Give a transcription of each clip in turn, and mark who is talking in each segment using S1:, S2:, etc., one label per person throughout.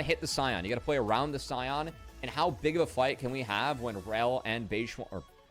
S1: hit the Scion. You got to play around the Scion. And how big of a fight can we have when Rel and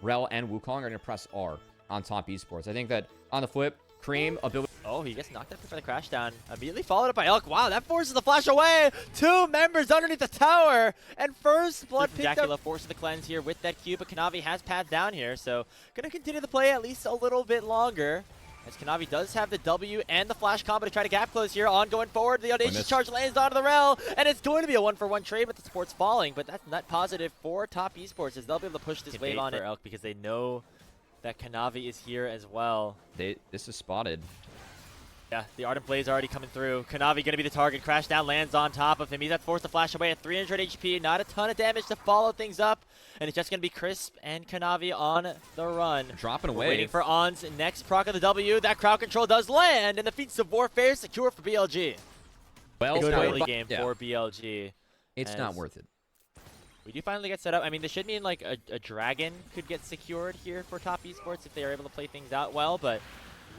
S1: Rel and Wukong are going to press R on top Esports? I think that on the flip, Cream ability.
S2: Oh, he gets knocked out for the crash down. Immediately followed up by Elk. Wow, that forces the flash away. 2 members underneath the tower. And first blood picked up. Forces the cleanse here with that Q, but Kanavi has pads down here. So going to continue the play at least a little bit longer. As Kanavi does have the W and the flash combo to try to gap close here. On going forward, the audacious charge lands onto the Rel. And it's going to be a 1-for-1 trade with the supports falling. But that's net positive for top Esports as they'll be able to push this wave on it. Elk because they know that Kanavi is here as well.
S1: This is spotted.
S2: Yeah, the Ardent Blaze already coming through. Kanavi going to be the target. Crash down lands on top of him. He's forced to flash away at 300 HP. Not a ton of damage to follow things up. And it's just going to be Crisp and Kanavi on the run.
S1: Dropping away.
S2: Waiting for On's next proc of the W. That crowd control does land. And the Feats of Warfare secure for BLG.
S1: Well,
S2: good early game for BLG.
S1: It's not worth it.
S2: We do finally get set up. I mean, this should mean like a Dragon could get secured here for top Esports if they are able to play things out well. But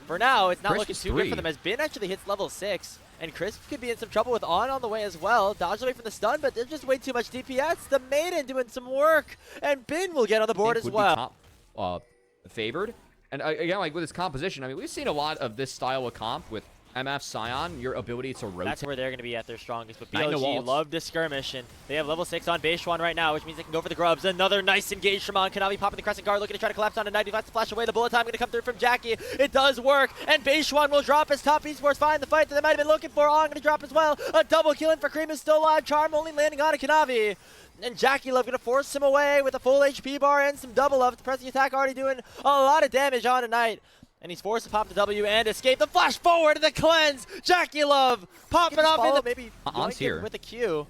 S2: for now, it's not looking too good for them as Bin actually hits level 6. And Crisp could be in some trouble with On the way as well. Dodged away from the stun, but there's just way too much DPS. The Maiden doing some work. And Bin will get on the board as well.
S1: Top, favored. And again, like with his composition, I mean, we've seen a lot of this style of comp with MF Scion, your ability to rotate.
S2: That's where they're going to be at their strongest. But BLG love to skirmish, and they have level 6 on Beishuan right now, which means they can go for the grubs. Another nice engage from On. Kanavi popping the Crescent Guard, looking to try to collapse onto Knight. He has to flash away. The bullet time going to come through from Jackie. It does work, and Beishuan will drop as top Esports find the fight that they might have been looking for. On going to drop as well. A double kill in for Cream is still alive. Charm only landing on a Kanavi. And Jackie Love going to force him away with a full HP bar and some double up. The pressing attack already doing a lot of damage on Knight. And he's forced to pop the W and escape. The flash forward to the cleanse. Jackie Love popping off in the maybe
S1: here
S2: with a Q.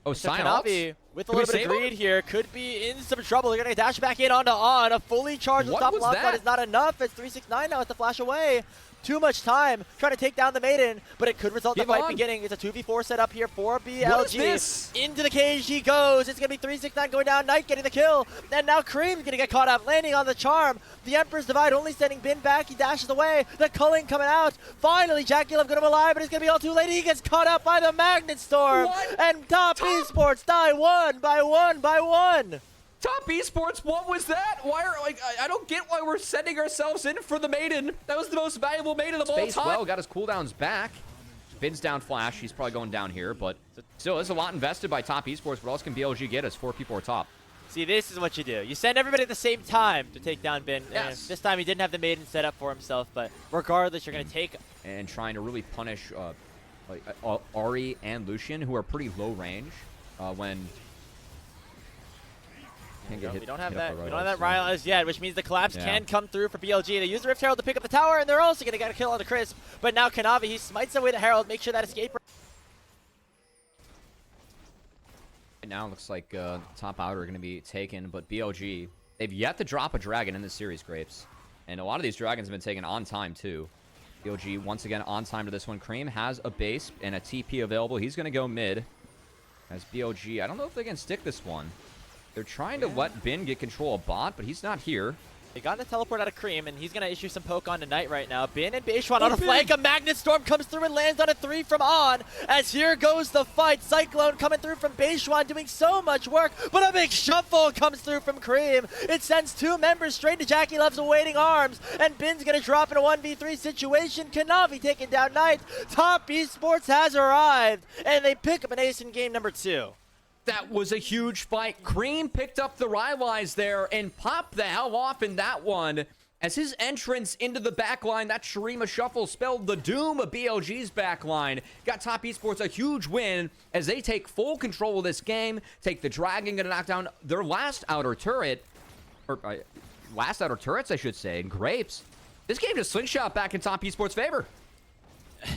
S1: Oh, Kanavi
S2: with a little bit of greed here could be in some trouble. They're going to dash back in onto On. A fully charged top block is not enough. It's 369 now. It's the flash away. Too much time trying to take down the Maiden, but it could result in the fight beginning. It's a 2v4 set up here for BLG. Into the cage he goes. It's going to be 369 going down. Knight getting the kill. And now Cream's going to get caught up, landing on the charm. The Emperor's Divide only sending Bin back. He dashes away. The culling coming out. Finally, Jackie Love got him alive, but it's going to be all too late. He gets caught up by the Magnet Storm. And top Esports die 1 by 1 by 1.
S1: Top Esports, what was that? Why are I don't get why we're sending ourselves in for the Maiden. That was the most valuable Maiden of all time. Well, got his cooldowns back. Bin's down flash. He's probably going down here, but still, there's a lot invested by Top Esports. What else can BLG get as 4 people are top?
S2: See, this is what you do. You send everybody at the same time to take down Bin.
S1: Yes.
S2: And this time he didn't have the Maiden set up for himself, but regardless, you're going to take...
S1: And trying to really punish Ari and Lucian, who are pretty low range when...
S2: We don't have that Rylance yet, which means the collapse can come through for BLG. They use the Rift Herald to pick up the tower, and they're also going to get a kill on the Crisp. But now Kanavi, he smites away the Herald, make sure that escape.
S1: Right now, looks like top outer are going to be taken, but BLG, they've yet to drop a dragon in this series, Grapes. And a lot of these dragons have been taken on time, too. BLG, once again, on time to this one. Cream has a base and a TP available. He's going to go mid. As BLG, I don't know if they can stick this one. They're trying to let Bin get control of bot, but he's not here.
S2: They got the teleport out of Cream, and he's going to issue some poke on Knight right now. Bin and Beishuan on a flank. A Magnet Storm comes through and lands on a 3 from On. As here goes the fight. Cyclone coming through from Beishuan, doing so much work, but a big shuffle comes through from Cream. It sends 2 members straight to Jackie Love's awaiting arms, and Bin's going to drop in a 1v3 situation. Kanavi taking down Knight. Top Esports has arrived, and they pick up an ace in game number 2.
S1: That was a huge fight. Cream picked up the Rylai's there and popped the hell off in that one. As his entrance into the backline, that Shurima shuffle spelled the doom of BLG's backline. Got Top Esports a huge win as they take full control of this game. Take the Dragon, gonna knock down their last outer turret. Or last outer turrets, I should say. And Grapes. This game just slingshot back in Top Esports' favor.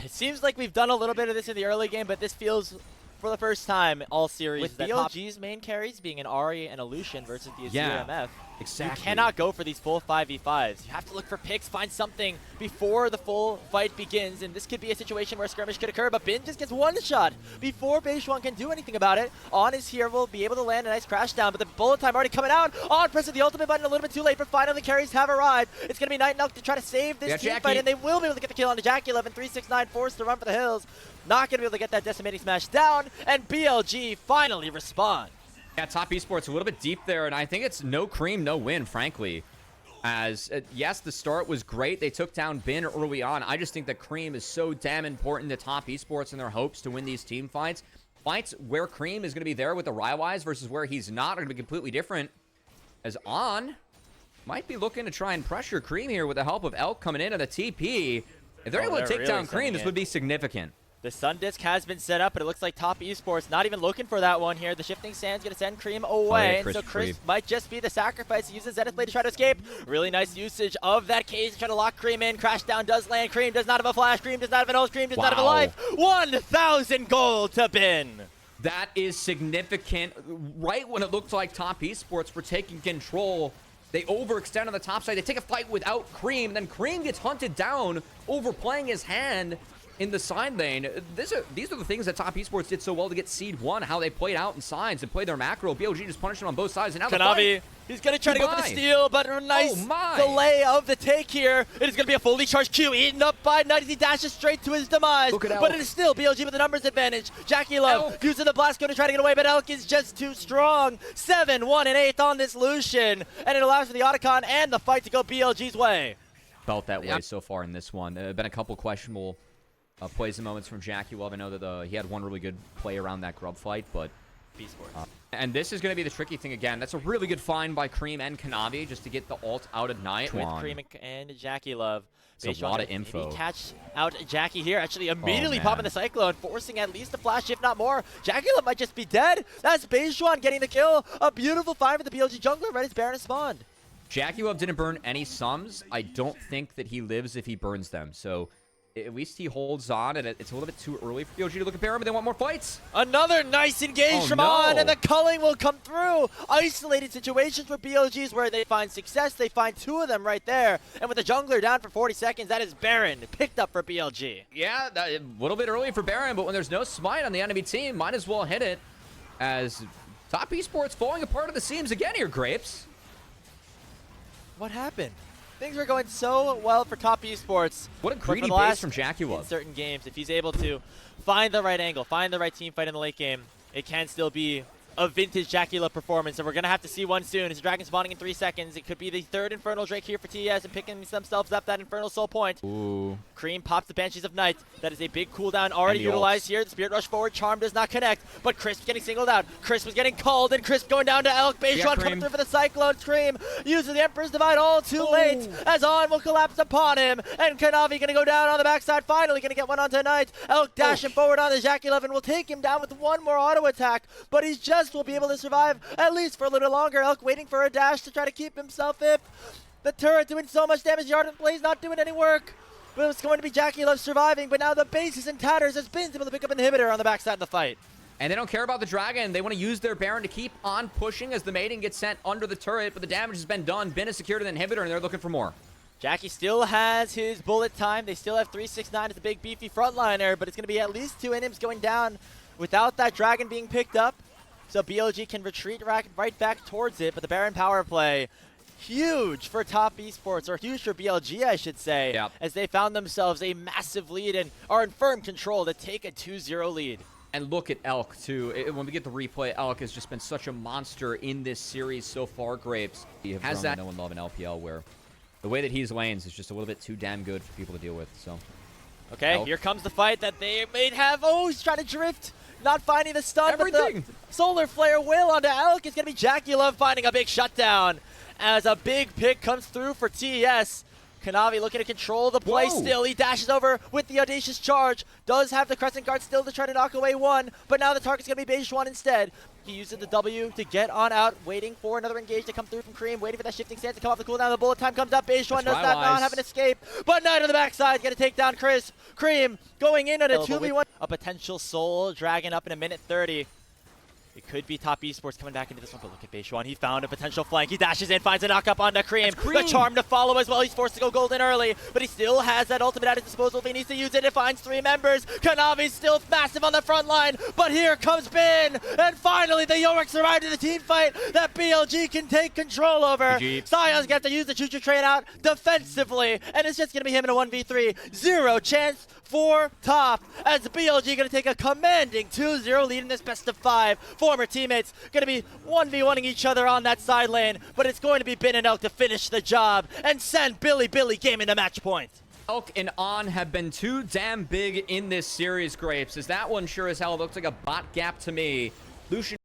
S2: It seems like we've done a little bit of this in the early game, but this feels... for the first time all series, with BLG's main carries being an Ari and a Lucian versus the Azir MF.
S1: Exactly.
S2: You cannot go for these full 5v5s. You have to look for picks, find something before the full fight begins, and this could be a situation where a skirmish could occur, but Bin just gets one shot before BeiJuan can do anything about it. On is here, will be able to land a nice crash down, but the bullet time already coming out. On pressing the ultimate button a little bit too late, but finally carries have arrived. It's going to be Night and Elk to try to save this team fight, and they will be able to get the kill onto JackeyLove, 369 forced to run for the hills. Not going to be able to get that decimating smash down, and BLG finally respond.
S1: Yeah, Top Esports a little bit deep there, and I think it's no cream, no win, frankly. As, yes, the start was great. They took down Bin early on. I just think that Cream is so damn important to Top Esports and their hopes to win these team fights. Fights where Cream is going to be there with the Rywise versus where he's not are going to be completely different. As On might be looking to try and pressure Cream here with the help of Elk coming in at a TP. If they're able to take down Cream, this would be significant.
S2: The Sun Disc has been set up, but it looks like Top Esports not even looking for that one here. The Shifting Sand's going to send Cream away, and so Chris might just be the sacrifice. He uses Zenith Blade to try to escape. Really nice usage of that cage to try to lock Cream in. Crash down does land. Cream does not have a flash. Cream does not have an ult. Cream does not have a life. 1,000 gold to Bin.
S1: That is significant. Right when it looked like Top Esports were taking control, they overextend on the top side. They take a fight without Cream, then Cream gets hunted down, overplaying his hand in the side lane. These are the things that Top Esports did so well to get Seed 1, how they played out in sides and played their macro. BLG just punished them on both sides, and now
S2: Kanavi, he's going to try to go for the steal, but a nice delay of the take here. It is going to be a fully charged Q, eaten up by Knight as he dashes straight to his demise. But it is still BLG with the numbers advantage. JackeyLove using the blast, going to try to get away, but Elk is just too strong. 7, 1, and 8 on this Lucian, and it allows for the Otacon and the fight to go BLG's way.
S1: Felt that way so far in this one. There have been a couple questionable plays and moments from JackeyLove. I know that he had one really good play around that grub fight, but and this is going to be the tricky thing again. That's a really good find by Cream and Kanavi just to get the ult out at Night.
S2: With Cream and JackeyLove.
S1: It's a lot of info.
S2: Catch out Jackie here, actually immediately popping the Cyclone, forcing at least a flash, if not more. JackeyLove might just be dead. That's BeiJuan getting the kill. A beautiful find for the BLG jungler right as Baron is spawned.
S1: JackeyLove didn't burn any sums. I don't think that he lives if he burns them, so at least he holds on, and it's a little bit too early for BLG to look at Baron, but they want more fights.
S2: Another nice engage from On, and the culling will come through. Isolated situations for BLGs where they find success. They find 2 of them right there. And with the jungler down for 40 seconds, that is Baron picked up for BLG.
S1: Yeah, a little bit early for Baron, but when there's no smite on the enemy team, might as well hit it. As Top Esports falling apart at the seams again here, Grapes.
S2: What happened? Things were going so well for Top Esports.
S1: What a greedy base from JackeyLove.
S2: In certain games, if he's able to find the right angle, find the right team fight in the late game, it can still be a vintage JackeyLove performance, and we're going to have to see one soon. His Dragon spawning in 3 seconds. It could be the 3rd Infernal Drake here for TES and picking themselves up that Infernal Soul point.
S1: Ooh.
S2: Cream pops the Banshees of Night. That is a big cooldown already utilized here. The Spirit Rush forward. Charm does not connect, but Crisp getting singled out. Crisp was getting called, and Crisp going down to Elk. BeiJuan coming through for the Cyclone. Cream uses the Emperor's Divide all too late, as On will collapse upon him, and Kanavi going to go down on the backside. Finally going to get one onto Knight. Elk dashing forward on the JackeyLove and will take him down with one more auto attack, but he just will be able to survive at least for a little longer. Elk waiting for a dash to try to keep himself up. The turret doing so much damage. Yard and Blaze not doing any work. But it's going to be JackeyLove surviving, but now the base is in tatters as Bin's able to pick up inhibitor on the backside of the fight.
S1: And they don't care about the Dragon. They want to use their Baron to keep on pushing as the Maiden gets sent under the turret, but the damage has been done. Bin has secured an inhibitor, and they're looking for more.
S2: Jackie still has his bullet time. They still have 369 as a big beefy frontliner, but it's going to be at least 2 inims going down without that Dragon being picked up. So BLG can retreat right back towards it, but the Baron power play, huge for Top Esports, or huge for BLG, I should say, as they found themselves a massive lead and are in firm control to take a 2-0 lead.
S1: And look at Elk, too. When we get the replay, Elk has just been such a monster in this series so far, Grapes. He has that no one love in LPL, where the way that he's lanes is just a little bit too damn good for people to deal with. So,
S2: okay, Elk. Here comes the fight that they may have. Oh, he's trying to drift. Not finding the stun, but the Solar Flare will onto Elk. It's going to be JackeyLove finding a big shutdown as a big pick comes through for TES. Kanavi looking to control the play still. He dashes over with the audacious charge. Does have the Crescent Guard still to try to knock away one, but now the target's going to be BeiJuan instead. He uses the W to get on out, waiting for another engage to come through from Cream, waiting for that shifting stance to come off the cooldown. The bullet time comes up. BeiJuan does not have an escape, but Knight on the backside going to take down Chris. Cream going in on a 2v1. A potential Soul Dragon up in a minute 30. It could be top Esports coming back into this one, but look at Beishuan. He found a potential flank. He dashes in, finds a knock up onto Cream. The charm to follow as well. He's forced to go golden early, but he still has that ultimate at his disposal if he needs to use it. It finds 3 members. Kanavi's still massive on the front line, but here comes Bin, and finally the Yoriks arrive to the team fight that BLG can take control over. Sion's got to use the choo-choo train out defensively, and it's just going to be him in a 1v3. 0 chance for top, as BLG going to take a commanding 2-0 lead in this best of 5. Former teammates going to be 1v1ing each other on that side lane, but it's going to be Bin and Elk to finish the job and send Bilibili game into match point.
S1: Elk and On have been too damn big in this series, Grapes, as that one sure as hell looks like a bot gap to me. Lucian